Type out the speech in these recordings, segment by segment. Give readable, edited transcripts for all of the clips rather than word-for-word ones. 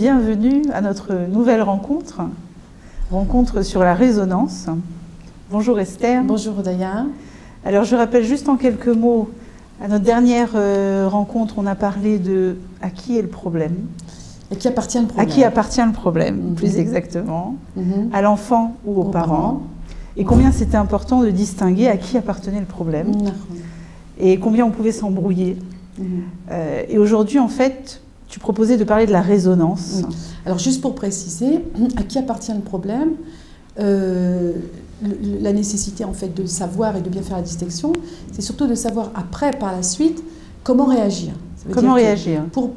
bienvenue à notre nouvelle rencontre, rencontre sur la résonance. Bonjour Esther. Bonjour Odaya. Alors je rappelle juste en quelques mots, à notre dernière rencontre, on a parlé de à qui est le problème. À qui appartient le problème. À qui appartient le problème, plus exactement. À l'enfant ou aux parents. Et combien c'était important de distinguer à qui appartenait le problème. Et combien on pouvait s'embrouiller. Et aujourd'hui, en fait, tu proposais de parler de la résonance. Alors, juste pour préciser, à qui appartient le problème, la nécessité, en fait, de savoir et de bien faire la distinction, c'est surtout de savoir après, par la suite, comment réagir. Comment réagir pour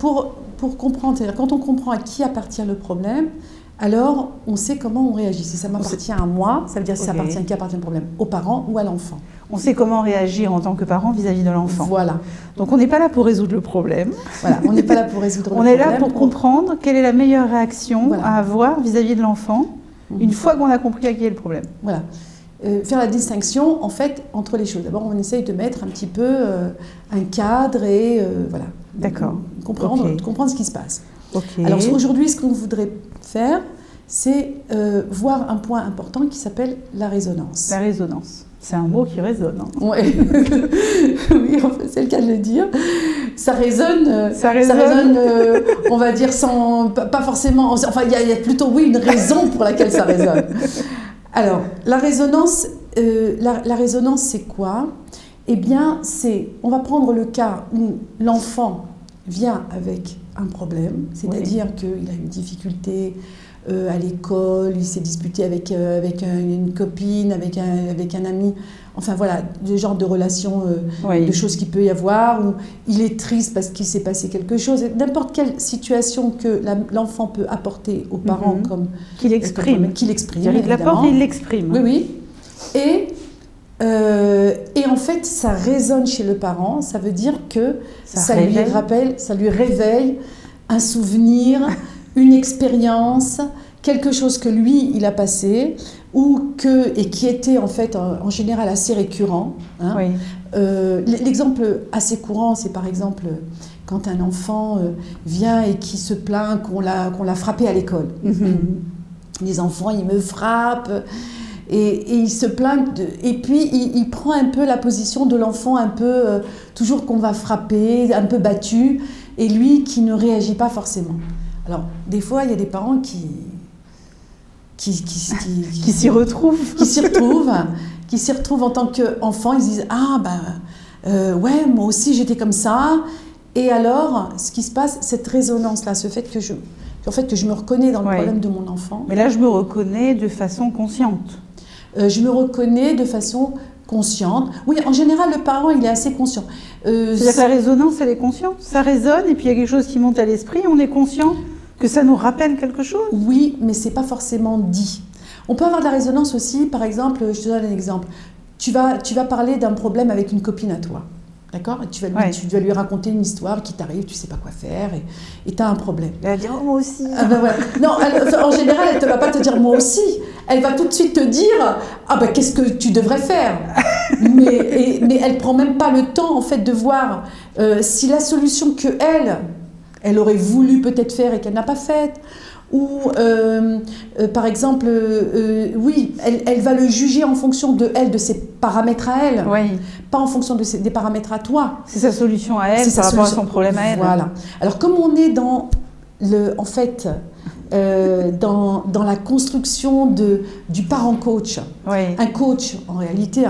comprendre, c'est-à-dire quand on comprend à qui appartient le problème, alors on sait comment on réagit. Si ça m'appartient à moi, ça veut dire que ça appartient à qui appartient le problème, aux parents ou à l'enfant. On sait comment réagir en tant que parent vis-à-vis de l'enfant. Voilà. Donc on n'est pas là pour résoudre le problème. Voilà, on n'est pas là pour résoudre le problème. On est là pour comprendre quelle est la meilleure réaction à avoir vis-à-vis de l'enfant une fois qu'on a compris à qui est le problème. Voilà. Faire la distinction, en fait, entre les choses. D'abord, on essaye de mettre un petit peu un cadre et voilà. D'accord. Comprendre ce qui se passe. Okay. Alors aujourd'hui, ce qu'on voudrait faire, c'est voir un point important qui s'appelle la résonance. La résonance. C'est un mot qui résonne. Hein. Ouais. Oui, en fait, c'est le cas de le dire. Ça résonne. On va dire sans, pas forcément. Enfin, il y a plutôt une raison pour laquelle ça résonne. Alors, la résonance, c'est quoi? Eh bien, on va prendre le cas où l'enfant vient avec un problème, c'est-à-dire qu'il a une difficulté à l'école, il s'est disputé avec une copine, avec un ami, enfin voilà, le genre de relation, de choses qu'il peut y avoir, ou il est triste parce qu'il s'est passé quelque chose, n'importe quelle situation que l'enfant peut apporter aux parents qu'il exprime. Il l'apporte et il l'exprime. Oui, oui. Et en fait, ça résonne chez le parent, ça veut dire que ça lui réveille un souvenir, une expérience, quelque chose que lui, il a passé, et qui était en fait en général assez récurrent. Hein. Oui. L'exemple assez courant, c'est par exemple quand un enfant vient et qui se plaint qu'on l'a frappé à l'école. Les enfants, ils me frappent. Et il se plaint, et puis il prend un peu la position de l'enfant, un peu toujours qu'on va frapper, un peu battu, et lui qui ne réagit pas forcément. Alors, des fois, il y a des parents qui s'y retrouvent. Qui s'y retrouvent en tant qu'enfant, ils disent « Ah, ouais, moi aussi j'étais comme ça ». Et alors, ce qui se passe, cette résonance-là, ce fait que je me reconnais dans le problème de mon enfant. Mais là, je me reconnais de façon consciente. Je me reconnais de façon consciente. Oui, en général, le parent, il est assez conscient. C'est-à-dire que la résonance, elle est consciente. Ça résonne et puis il y a quelque chose qui monte à l'esprit. On est conscient que ça nous rappelle quelque chose. Oui, mais ce n'est pas forcément dit. On peut avoir de la résonance aussi, par exemple, je te donne un exemple. Tu vas parler d'un problème avec une copine à toi. D'accord? Tu vas lui raconter une histoire qui t'arrive, tu ne sais pas quoi faire, et tu as un problème. Elle va dire « moi aussi ». Voilà. Non, en général, elle ne va pas te dire « moi aussi ». Elle va tout de suite te dire « ah qu'est-ce que tu devrais faire ?» mais elle ne prend même pas le temps, en fait, de voir si la solution qu'elle aurait voulu peut-être faire et qu'elle n'a pas faite, ou par exemple, oui, elle va le juger en fonction de ses paramètres à elle, pas en fonction des paramètres à toi. C'est sa solution à elle par rapport à son problème à elle. Voilà. Alors comme on est dans dans la construction du parent coach, un coach, en réalité,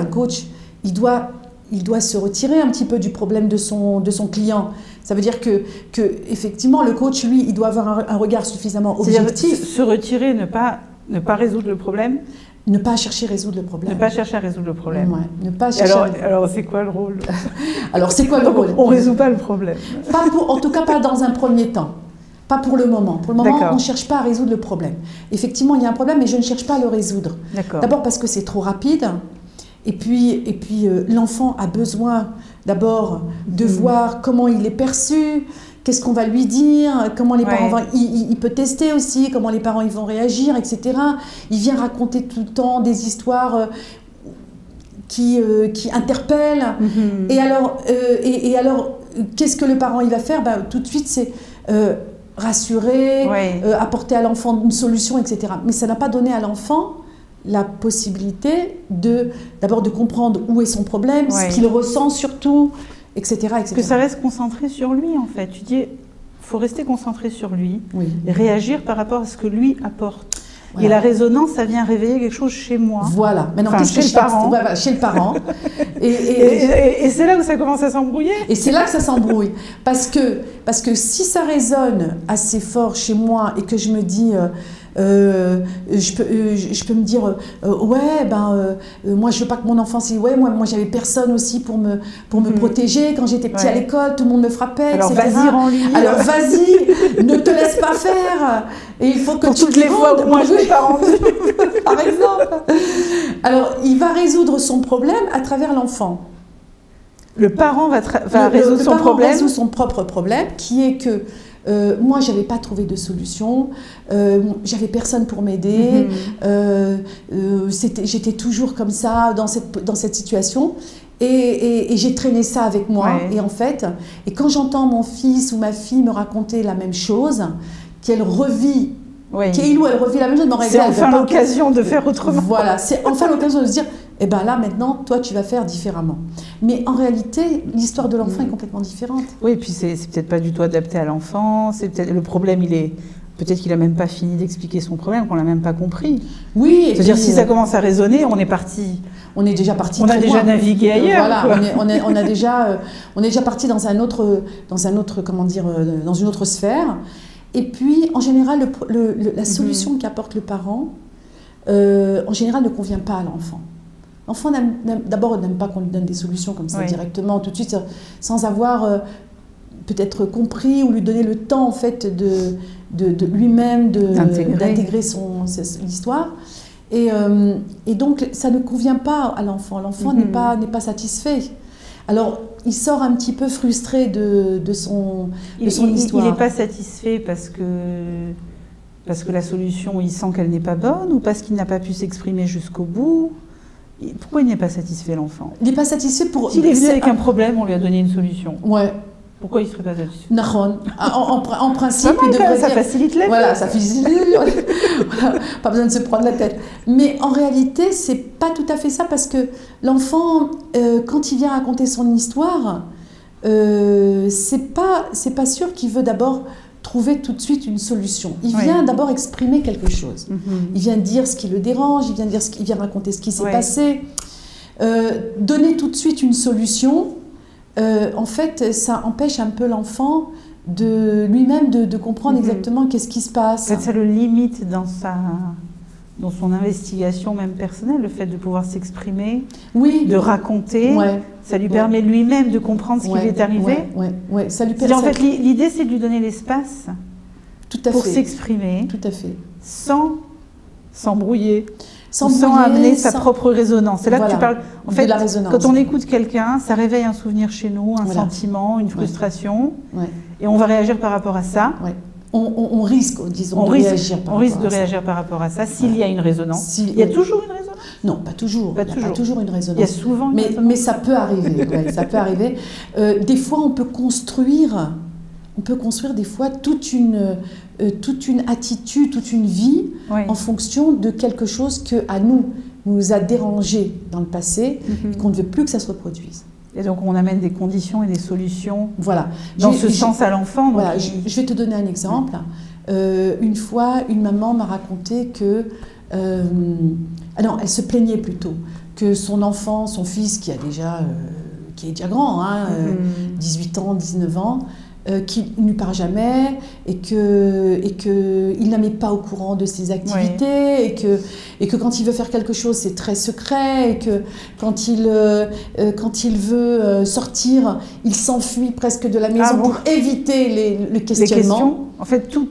il doit se retirer un petit peu du problème de son client. Ça veut dire que effectivement, le coach, lui, il doit avoir un regard suffisamment objectif. Se retirer, ne pas résoudre le problème. Ne pas chercher à résoudre le problème. Ne pas chercher à résoudre le problème. Ouais, ne pas chercher alors c'est quoi le rôle? Alors, c'est quoi le rôle? On ne résout pas le problème. En tout cas, pas dans un premier temps. Pas pour le moment. Pour le moment, on ne cherche pas à résoudre le problème. Effectivement, il y a un problème, mais je ne cherche pas à le résoudre. D'abord parce que c'est trop rapide. Et puis l'enfant a besoin d'abord de voir comment il est perçu, qu'est-ce qu'on va lui dire, comment les parents vont... Il peut tester aussi, comment les parents ils vont réagir, etc. Il vient raconter tout le temps des histoires qui interpellent. Et alors qu'est-ce que le parent il va faire? Tout de suite, c'est... rassurer, apporter à l'enfant une solution, etc. Mais ça n'a pas donné à l'enfant la possibilité d'abord de comprendre où est son problème, ce qu'il ressent surtout, etc., etc. Que ça reste concentré sur lui, en fait. Tu dis, il faut rester concentré sur lui, et réagir par rapport à ce que lui apporte. Voilà. Et la résonance, ça vient réveiller quelque chose chez moi. Voilà. Maintenant, chez le parent. Chez le parent. Et c'est là où ça commence à s'embrouiller. Et c'est là que ça s'embrouille. Parce que si ça résonne assez fort chez moi et que je me dis... je peux me dire moi je veux pas que mon enfant moi j'avais personne aussi pour me protéger quand j'étais petit à l'école, tout le monde me frappait, alors etc. vas-y, rends-lui. Alors vas-y, ne te laisse pas faire, et il faut que pour tu toutes les fois où moi je l'ai pas rendu par exemple. Alors il va résoudre son problème à travers l'enfant. Le parent va résoudre son problème. Résout son propre problème, qui est que moi, je n'avais pas trouvé de solution, j'avais personne pour m'aider, j'étais toujours comme ça, dans cette situation, et j'ai traîné ça avec moi. Et en fait, quand j'entends mon fils ou ma fille me raconter la même chose, qu'elle revit, elle revit la même chose, c'est enfin l'occasion de faire autrement. Voilà, c'est enfin l'occasion de se dire, eh bien là, maintenant, toi, tu vas faire différemment. Mais en réalité, l'histoire de l'enfant est complètement différente. Oui, et puis c'est peut-être pas du tout adapté à l'enfant. Le problème, peut-être qu'il n'a même pas fini d'expliquer son problème, qu'on l'a même pas compris. Oui. C'est-à-dire, si ça commence à résonner, on est parti. On est déjà parti. On a déjà navigué ailleurs. Voilà, on est déjà parti dans un autre, comment dire, dans une autre sphère. Et puis, en général, la solution qu'apporte le parent, en général, ne convient pas à l'enfant. L'enfant d'abord n'aime pas qu'on lui donne des solutions comme ça directement, tout de suite, sans avoir peut-être compris ou lui donner le temps en fait de lui-même d'intégrer l'histoire. Et donc ça ne convient pas à l'enfant. L'enfant n'est pas satisfait. Alors il sort un petit peu frustré de son histoire. Il n'est pas satisfait parce que la solution, il sent qu'elle n'est pas bonne, ou parce qu'il n'a pas pu s'exprimer jusqu'au bout. Pourquoi il n'est pas satisfait, l'enfant? Il n'est pas satisfait pour... S'il est venu avec un problème, on lui a donné une solution. Ouais. Pourquoi il ne serait pas satisfait? En principe, il devrait ça facilite la vie. Voilà, ça facilite voilà, pas besoin de se prendre la tête. Mais en réalité, c'est pas tout à fait ça, parce que l'enfant, quand il vient raconter son histoire, c'est pas sûr qu'il veut d'abord trouver tout de suite une solution. Il vient d'abord exprimer quelque chose. Il vient dire ce qui le dérange, il vient raconter ce qui s'est passé. Donner tout de suite une solution, en fait, ça empêche un peu l'enfant de lui-même de comprendre exactement qu'est-ce qui se passe. En fait, ça le limite dans son investigation même personnelle, le fait de pouvoir s'exprimer, de raconter, ça lui permet lui-même de comprendre ce qui lui est arrivé. Ça lui permet. En fait, l'idée, c'est de lui donner l'espace pour s'exprimer, sans s'embrouiller, sans amener sa propre résonance. C'est là que tu parles. En fait, quand on écoute quelqu'un, ça réveille un souvenir chez nous, un sentiment, une frustration, et on va réagir par rapport à ça. On risque, disons, de réagir par rapport à ça s'il y a une résonance. Il y a toujours une résonance? Non, pas toujours. Il n'y a pas toujours une résonance. Il y a souvent une résonance. Mais ça peut arriver. Ça peut arriver. Des fois, on peut construire des fois toute une attitude, toute une vie en fonction de quelque chose que à nous a dérangé dans le passé et qu'on ne veut plus que ça se reproduise. Et donc on amène des conditions et des solutions dans ce sens à l'enfant. Voilà, je vais te donner un exemple. Une fois, une maman m'a raconté que... non, elle se plaignait plutôt que son enfant, son fils qui est déjà grand, 18 ans, 19 ans, qui ne lui parle jamais et qu'il la met pas au courant de ses activités et que quand il veut faire quelque chose, c'est très secret et que quand il veut sortir, il s'enfuit presque de la maison pour éviter le questionnement. En fait, tout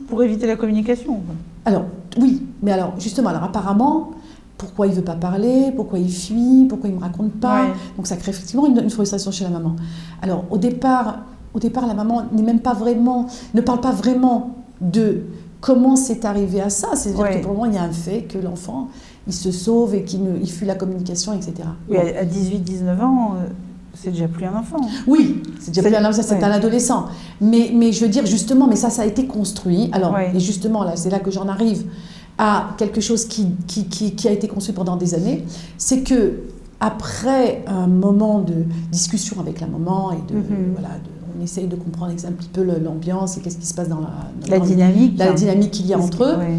pour éviter la communication. Alors, oui, mais alors, justement, apparemment, pourquoi il ne veut pas parler, pourquoi il fuit, pourquoi il ne me raconte pas. Donc ça crée effectivement une frustration chez la maman. Alors, au départ, la maman ne parle pas vraiment de comment c'est arrivé à ça. C'est-à-dire que pour le moment, il y a un fait que l'enfant, il se sauve et qu'il fuit la communication, etc. Oui, à 18-19 ans, c'est déjà plus un enfant. Oui, c'est déjà plus un enfant, c'est un adolescent. Mais je veux dire, justement, mais ça a été construit. Alors, et justement, là, c'est là que j'en arrive à quelque chose qui a été construit pendant des années. C'est que après un moment de discussion avec la maman et on essaye de comprendre un petit peu l'ambiance et qu'est-ce qui se passe dans la dynamique qu'il y a entre eux. Ouais.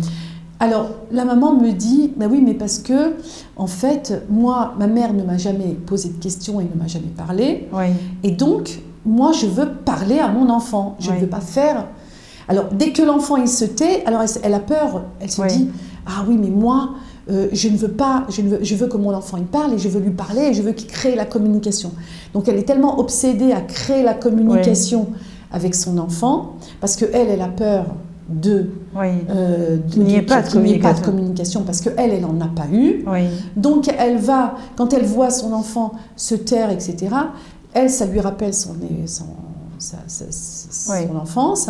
Alors, la maman me dit, bah oui, mais parce que, en fait, moi, ma mère ne m'a jamais posé de questions et ne m'a jamais parlé. Oui. Et donc, moi, je veux parler à mon enfant. Je ne veux pas faire... Alors, dès que l'enfant, il se tait, alors elle a peur. Elle se dit, ah oui, mais moi, je ne veux pas, je veux que mon enfant, il parle et je veux lui parler et je veux qu'il crée la communication. Donc, elle est tellement obsédée à créer la communication avec son enfant parce qu'elle a peur qu'il n'y ait pas de communication parce qu'elle n'en a pas eu. Oui. Donc, quand elle voit son enfant se taire, etc., ça lui rappelle son enfance.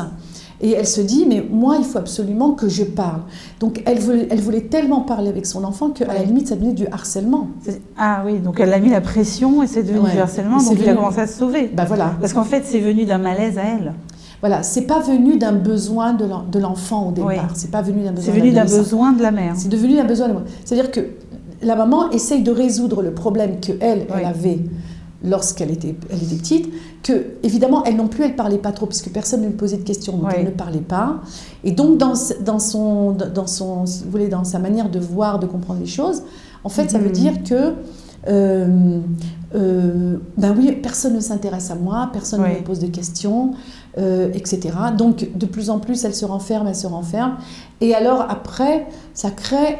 Et elle se dit, mais moi, il faut absolument que je parle. Donc, elle voulait tellement parler avec son enfant qu'à la limite, ça devenait du harcèlement. Ah oui, donc elle a mis la pression et c'est devenu du harcèlement, donc il a commencé à se sauver. Ben voilà. Parce qu'en fait, c'est venu d'un malaise à elle. Voilà, c'est pas venu d'un besoin de l'enfant au départ. C'est pas venu d'un besoin. C'est venu d'un besoin de la mère. C'est devenu d'un besoin de moi. C'est-à-dire que la maman essaye de résoudre le problème qu'elle avait lorsqu'elle était petite, que évidemment elle non plus elle parlait pas trop puisque personne ne lui posait de questions, donc elle ne parlait pas. Et donc dans si vous voulez, dans sa manière de voir, de comprendre les choses, en fait ça veut dire que ben oui, personne ne s'intéresse à moi, personne ne me pose de questions, etc. Donc de plus en plus elle se renferme. Et alors après, ça crée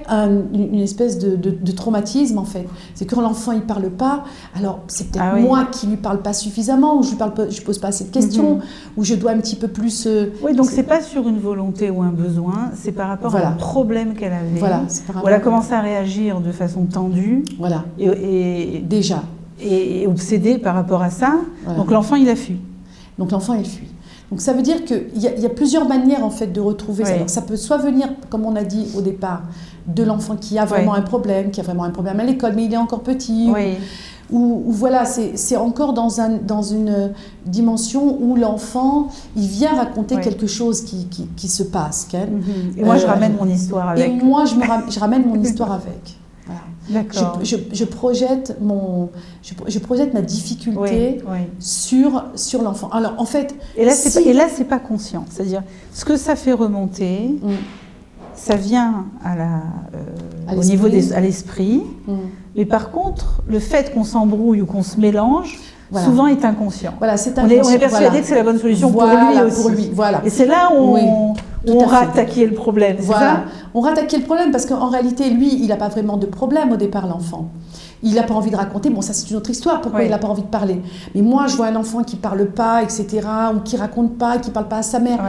une espèce de traumatisme en fait. C'est que quand l'enfant il parle pas, alors c'est peut-être moi qui lui parle pas suffisamment, ou je pose pas assez de questions, ou je dois un petit peu plus... Oui, donc c'est pas sur une volonté ou un besoin, c'est par rapport à un problème qu'elle avait. Voilà, où elle a commencé à réagir de façon tendue. Voilà. Déjà. Et obsédée par rapport à ça. Voilà. Donc l'enfant il a fui. Donc l'enfant il fuit. Donc ça veut dire qu'il y a plusieurs manières en fait de retrouver ça. Alors, ça peut soit venir, comme on a dit au départ, de l'enfant qui a vraiment un problème, à l'école, mais il est encore petit. Ou voilà, c'est encore dans une dimension où l'enfant, il vient raconter quelque chose qui se passe. Et moi je ramène mon histoire avec. Et moi je ramène mon histoire avec. Voilà. Je projette ma difficulté sur l'enfant. Alors en fait, et là c'est pas conscient, c'est-à-dire ce que ça fait remonter, ça vient au niveau à l'esprit, mais par contre le fait qu'on s'embrouille ou qu'on se mélange souvent est inconscient. Voilà, c'est inconscient. On est persuadé que c'est la bonne solution pour lui aussi. Et c'est là où on rate à qui est le problème, c'est ça ? On rate à qui est le problème parce qu'en réalité, lui, il n'a pas vraiment de problème au départ, l'enfant. Il n'a pas envie de raconter, bon ça c'est une autre histoire, pourquoi il n'a pas envie de parler. Mais moi, je vois un enfant qui ne parle pas, etc., ou qui ne raconte pas, qui ne parle pas à sa mère.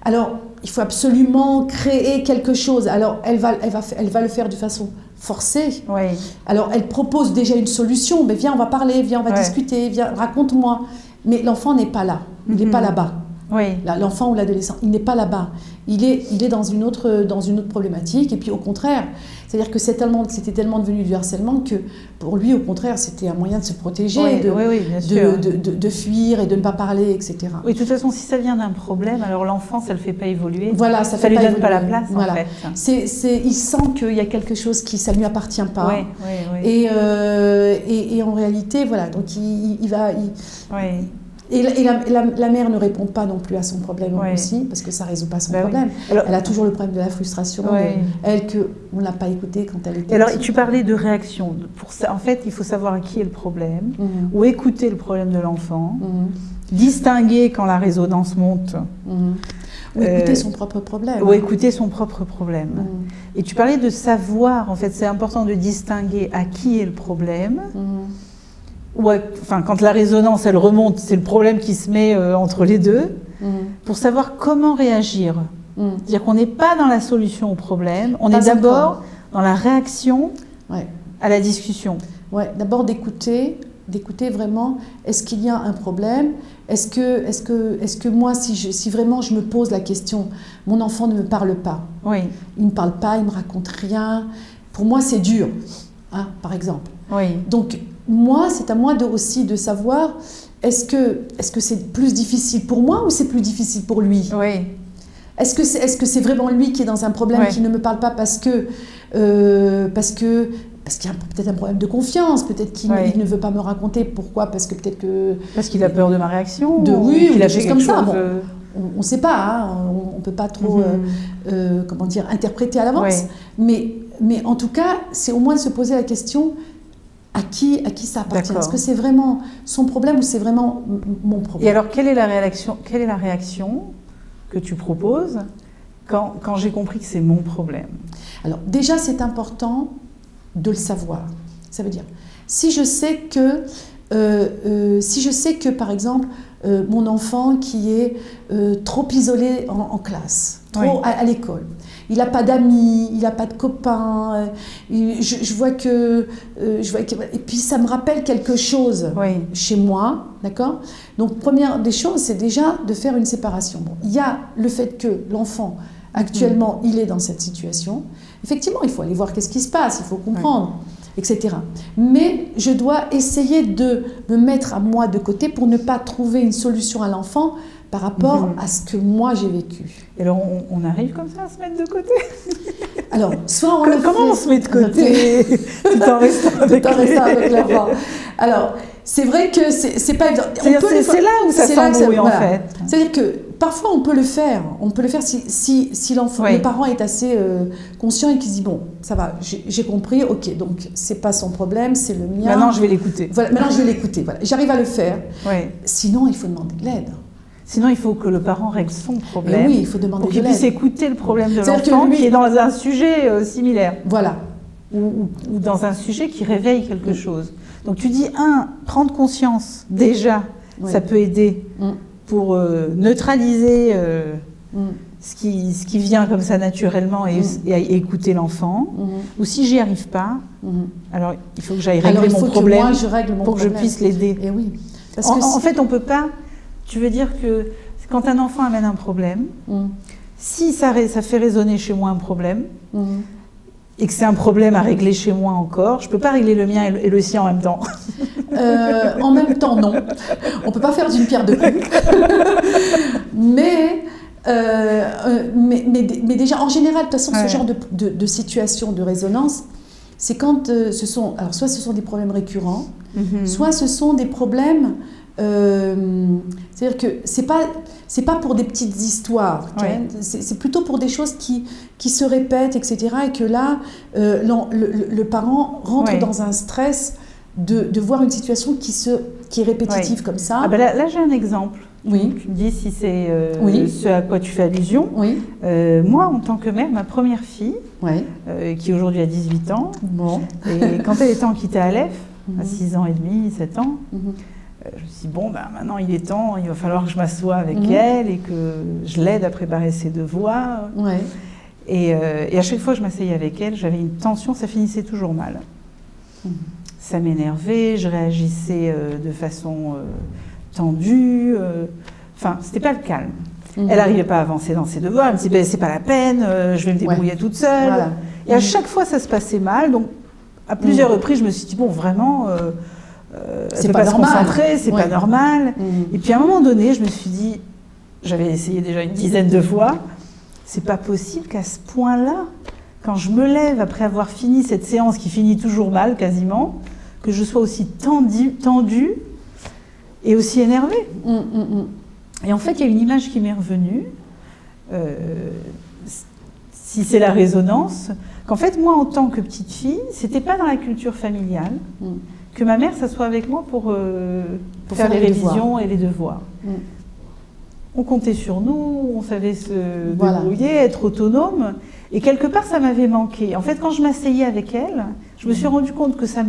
Alors, il faut absolument créer quelque chose. Alors, elle va le faire de façon forcée. Alors, elle propose déjà une solution. Mais viens, on va parler, viens, on va discuter, viens, raconte-moi. Mais l'enfant n'est pas là, il n'est pas là-bas. L'enfant ou l'adolescent, il n'est pas là-bas. Il est dans une autre problématique. Et puis au contraire, c'est-à-dire que c'était tellement devenu du harcèlement que pour lui, au contraire, c'était un moyen de se protéger, de fuir et de ne pas parler, etc. Oui, de toute façon, si ça vient d'un problème, alors l'enfant, ça ne le fait pas évoluer. Voilà, ça ne lui donne pas la place, en fait. Il sent qu'il y a quelque chose qui ne lui appartient pas. Et en réalité, voilà, donc il va... Et la mère ne répond pas non plus à son problème aussi, parce que ça ne résout pas son problème. Alors, elle a toujours le problème de la frustration, elle qu'on ne l'a pas écoutée quand elle était... Alors, tu parlais de réaction. En fait, il faut savoir à qui est le problème, ou écouter le problème de l'enfant, distinguer quand la résonance monte. Ou écouter son propre problème. Ou écouter son propre problème. Et tu parlais de savoir, en fait, c'est important de distinguer à qui est le problème. Enfin, quand la résonance elle remonte, c'est le problème qui se met entre les deux, pour savoir comment réagir. C'est-à-dire qu'on n'est pas dans la solution au problème, on est d'abord dans la réaction à la discussion. D'abord d'écouter vraiment, est-ce qu'il y a un problème ? Est-ce que moi, si vraiment je me pose la question, mon enfant ne me parle pas, il ne me parle pas, il ne me raconte rien, pour moi c'est dur, par exemple. Oui. Donc, moi, c'est à moi aussi de savoir, est-ce que c'est plus difficile pour moi ou c'est plus difficile pour lui? Oui. Est-ce que c'est vraiment lui qui est dans un problème, qui ne me parle pas parce qu'il y a peut-être un problème de confiance, peut-être qu'il ne veut pas me raconter. Pourquoi? Parce que peut-être que... Parce qu'il a peur de ma réaction. Oui, ou qu'il des a fait choses comme ça. Bon, on ne sait pas, hein, on ne peut pas trop comment dire, interpréter à l'avance. Mais en tout cas, c'est au moins de se poser la question, à qui ça appartient? Est-ce que c'est vraiment son problème ou c'est vraiment mon problème? Et alors, quelle est la réaction que tu proposes quand j'ai compris que c'est mon problème? Alors déjà, c'est important de le savoir. Ça veut dire, si je sais que par exemple, mon enfant qui est trop isolé en classe, trop à l'école, il n'a pas d'amis, il n'a pas de copains, je vois que... et puis ça me rappelle quelque chose chez moi, d'accord? Donc première des choses, c'est déjà de faire une séparation. Bon, il y a le fait que l'enfant, actuellement, il est dans cette situation. Effectivement, il faut aller voir qu'est-ce qui se passe, il faut comprendre, etc. Mais je dois essayer de me mettre à moi de côté pour ne pas trouver une solution à l'enfant par rapport à ce que moi j'ai vécu. Et alors, on arrive comme ça à se mettre de côté? Alors, soit on comment on se met de côté tout en restant avec l'enfant? Alors, c'est vrai que c'est pas évident. C'est là où ça s'embrouille, en fait. C'est-à-dire que parfois on peut le faire. On peut le faire si l'enfant, le parent est assez conscient et qu'il se dit bon, ça va, j'ai compris, ok, donc c'est pas son problème, c'est le mien. Maintenant, je vais l'écouter. Voilà, maintenant je vais l'écouter. Voilà, j'arrive à le faire. Sinon, il faut demander de l'aide. Sinon, il faut que le parent règle son problème. Et oui, il faut demander de l'aide. Pour qu'il puisse écouter le problème de l'enfant qui est dans un sujet similaire. Voilà. Ou dans un sujet qui réveille quelque chose. Donc tu dis, prendre conscience, déjà, ça peut aider pour neutraliser ce qui vient comme ça naturellement et écouter l'enfant. Ou si j'y arrive pas, alors il faut que j'aille régler mon problème pour que je puisse l'aider. Et oui. En fait, on peut pas... Tu veux dire que quand un enfant amène un problème, si ça fait résonner chez moi un problème, et que c'est un problème à régler chez moi encore, je ne peux pas régler le mien et le sien en même temps. En même temps, non. On ne peut pas faire d'une pierre deux coups. mais déjà, en général, de toute façon, ce genre de situation, de résonance, c'est quand alors soit ce sont des problèmes récurrents, soit ce sont des problèmes... c'est-à-dire que c'est pas pour des petites histoires, c'est plutôt pour des choses qui se répètent, etc. Et que là, le parent rentre dans un stress de voir une situation qui est répétitive comme ça. Ah ben là j'ai un exemple. Oui. Tu me dis si c'est ce à quoi tu fais allusion. Oui. Moi, en tant que mère, ma première fille, qui aujourd'hui a 18 ans, et quand elle était en quitté à Aleph, à 6 ans et demi, 7 ans, je me suis dit, bon, maintenant il est temps, il va falloir que je m'assoie avec elle et que je l'aide à préparer ses devoirs. Et à chaque fois que je m'asseyais avec elle, j'avais une tension, ça finissait toujours mal. Ça m'énervait, je réagissais de façon tendue. Enfin, c'était pas le calme. Elle n'arrivait pas à avancer dans ses devoirs, elle me disait, ben, c'est pas la peine, je vais me débrouiller toute seule. Voilà. Et à chaque fois, ça se passait mal. Donc, à plusieurs reprises, je me suis dit, bon, vraiment... c'est pas normal. C'est pas normal. Et puis à un moment donné, je me suis dit, j'avais essayé déjà une dizaine de fois, c'est pas possible qu'à ce point-là, quand je me lève après avoir fini cette séance qui finit toujours mal quasiment, que je sois aussi tendue et aussi énervée. Et en fait, il y a une image qui m'est revenue, si c'est la résonance, qu'en fait, moi, en tant que petite fille, c'était pas dans la culture familiale que ma mère s'assoit avec moi pour faire les révisions et les devoirs. On comptait sur nous, on savait se débrouiller, être autonome, et quelque part ça m'avait manqué. En fait, quand je m'asseyais avec elle, je me suis rendu compte que ça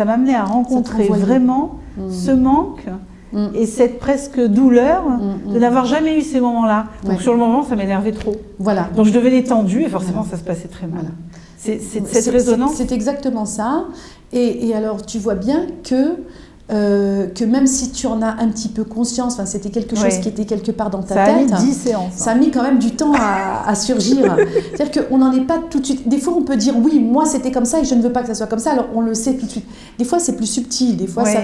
m'amenait à rencontrer vraiment ce manque et cette presque douleur de n'avoir jamais eu ces moments-là. Donc sur le moment, ça m'énervait trop. Voilà. Donc je devenais tendue et forcément ça se passait très mal. C'est cette résonance. C'est exactement ça. Et alors, tu vois bien que que même si tu en as un petit peu conscience, c'était quelque chose qui était quelque part dans ta tête. Ça a mis 10 séances. Ça a mis quand même du temps à surgir. C'est-à-dire qu'on n'en est pas tout de suite. Des fois, on peut dire oui, moi c'était comme ça et je ne veux pas que ça soit comme ça. Alors on le sait tout de suite. Des fois, c'est plus subtil. Des fois, ça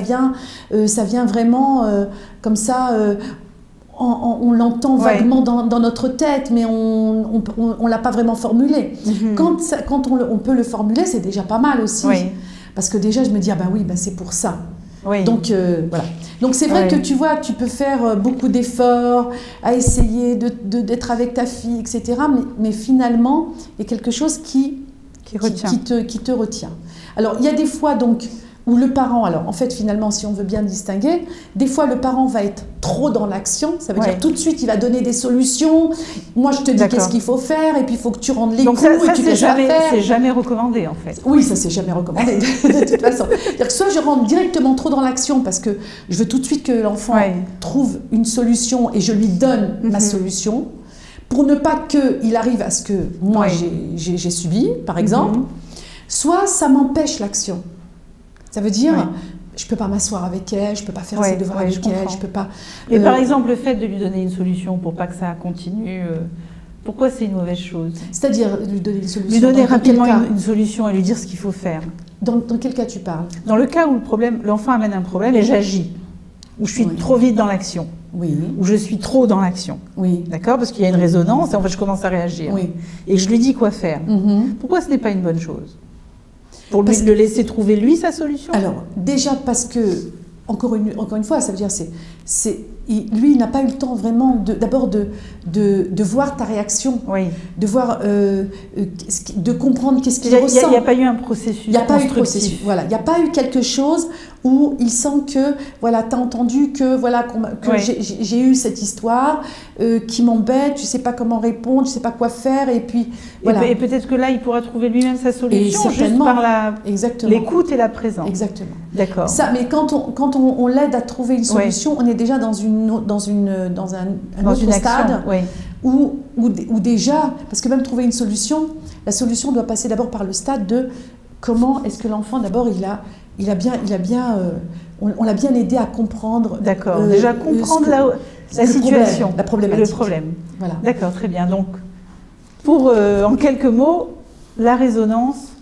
vient vraiment comme ça. On l'entend vaguement dans notre tête, mais on ne l'a pas vraiment formulé. Quand on peut le formuler, c'est déjà pas mal aussi. Parce que déjà, je me dis, ah ben oui, c'est pour ça. Donc, voilà. Donc, c'est vrai que tu vois, tu peux faire beaucoup d'efforts à essayer d'être avec ta fille, etc. Mais finalement, il y a quelque chose qui te retient. Alors, il y a des fois, donc, où le parent, alors en fait finalement si on veut bien distinguer, des fois le parent va être trop dans l'action, ça veut dire tout de suite il va donner des solutions, moi je te dis qu'est-ce qu'il faut faire et puis il faut que tu rendes les coups et tu laisses faire. C'est jamais recommandé en fait. Oui, ça c'est jamais recommandé de toute façon. C'est-à-dire que soit je rentre directement trop dans l'action parce que je veux tout de suite que l'enfant trouve une solution et je lui donne ma solution pour ne pas qu'il arrive à ce que moi j'ai subi par exemple, soit ça m'empêche l'action. Ça veut dire, je ne peux pas m'asseoir avec elle, je ne peux pas faire ses devoirs avec elle, je ne peux pas... Et par exemple, le fait de lui donner une solution pour pas que ça continue, pourquoi c'est une mauvaise chose? C'est-à-dire lui donner une solution. Lui donner rapidement une solution et lui dire ce qu'il faut faire. Dans quel cas tu parles? Dans le cas où l'enfant amène un problème et j'agis, où je suis trop vite dans l'action. Où je suis trop dans l'action. D'accord? Parce qu'il y a une résonance et en fait je commence à réagir. Et je lui dis quoi faire. Pourquoi ce n'est pas une bonne chose? Pour lui, le laisser trouver lui sa solution? Alors, déjà parce que, encore une fois, ça veut dire, lui, il n'a pas eu le temps vraiment d'abord de voir ta réaction, de voir, de comprendre qu'est-ce qu'il ressent. Il n'y a pas eu un processus. Il n'y a pas eu de processus. Voilà, il n'y a pas eu quelque chose où il sent que, voilà, tu as entendu que, voilà, que j'ai eu cette histoire qui m'embête, tu ne sais pas comment répondre, tu ne sais pas quoi faire, et puis, voilà. Et peut-être que là, il pourra trouver lui-même sa solution, juste par l'écoute et la présence. Exactement. D'accord. Mais quand on l'aide à trouver une solution, on est déjà dans un autre stade où déjà, parce que même trouver une solution, la solution doit passer d'abord par le stade de comment est-ce que l'enfant, d'abord, on l'a bien aidé à comprendre. D'accord, déjà comprendre la situation, la problématique. Le problème. Voilà. D'accord, très bien. Donc, en quelques mots, la résonance,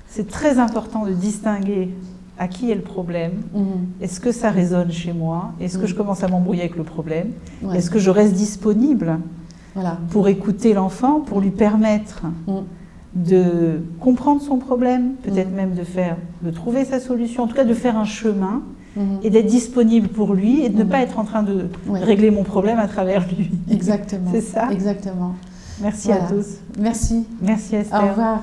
c'est très important de distinguer à qui est le problème. Est-ce que ça résonne chez moi? Est-ce que je commence à m'embrouiller avec le problème? Est-ce que je reste disponible pour écouter l'enfant, pour lui permettre de comprendre son problème, peut-être même de trouver sa solution, en tout cas de faire un chemin et d'être disponible pour lui et de ne pas être en train de régler mon problème à travers lui. Exactement. C'est ça? Exactement. Merci à tous. Merci. Merci Esther. Au revoir.